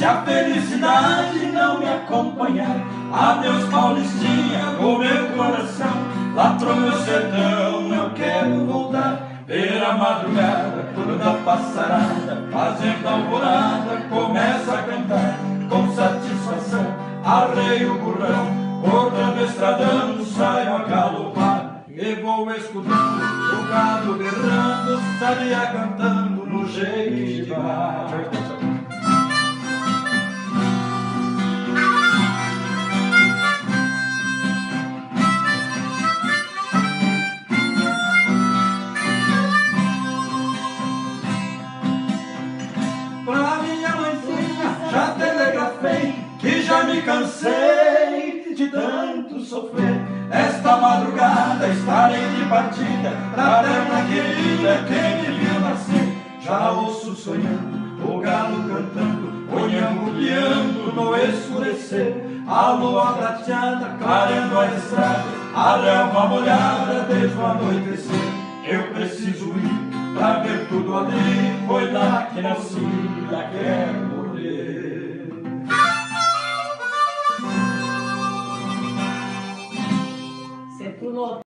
Se a felicidade não me acompanhar, adeus Paulistinha, o meu coração. Lá pro meu sertão eu quero voltar, ver a madrugada, toda passarada, fazendo alvorada, começa a cantar com satisfação. Arreio o burrão, cortando estradão, saio a galopar e vou escutando o gado berrando, sabia cantando no Jequitibá. Pra minha mãezinha já telegrafei que já me cansei de tanto sofrer. Esta madrugada estarei de partida pra terra querida que me viu nascer. Já ouço sonhando, o galo cantando, o nhango piando no escurecer. A lua prateada clareando a estrada, a relva molhada desde o anoitecer. Eu preciso ir pra ver tudo ali, foi lá que nasci, lá quero morrer. Você pulou.